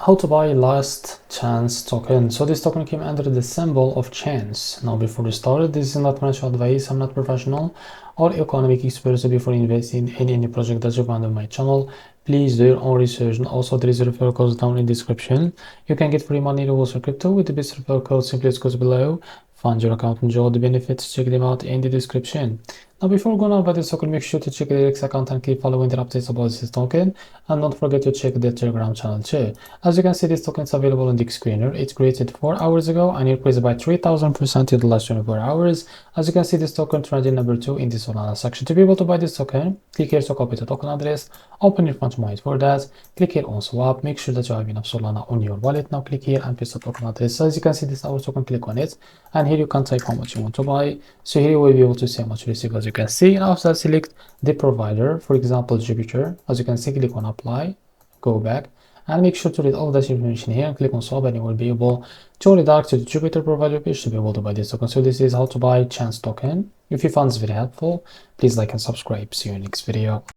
How to buy last chance token. So this token came under the symbol of chance. Now before we start, this is not financial advice. I'm not professional or economic expert. So before investing in any project that you find on my channel, please do your own research. And also there is a referral code down in the description. You can get free money to also crypto with the best referral code. Simply goes below. Find your account, enjoy the benefits, check them out in the description. Now before going on about this token, make sure to check the REFERRAL account and keep following the updates about this token, and don't forget to check the Telegram channel too. As you can see, this token is available on the screener. It's created 4 hours ago and increased by 3000% in the last 24 hours. As you can see, this token trending number 2 in the Solana section. To be able to buy this token, click here to copy the token address, open your funds wallet for that, click here on swap, make sure that you have enough Solana on your wallet. Now click here and paste the token address. So as you can see, this is our token, click on it, and here you can type how much you want to buy. So here you will be able to see how much you receive, as you can see. And after that, select the provider, for example Jupiter. As you can see, click on apply, go back, and make sure to read all that information here and click on swap, and you will be able to redirect to the Jupiter provider page to be able to buy this token. So this is how to buy chance token. If you found this video helpful, please like and subscribe. See you in the next video.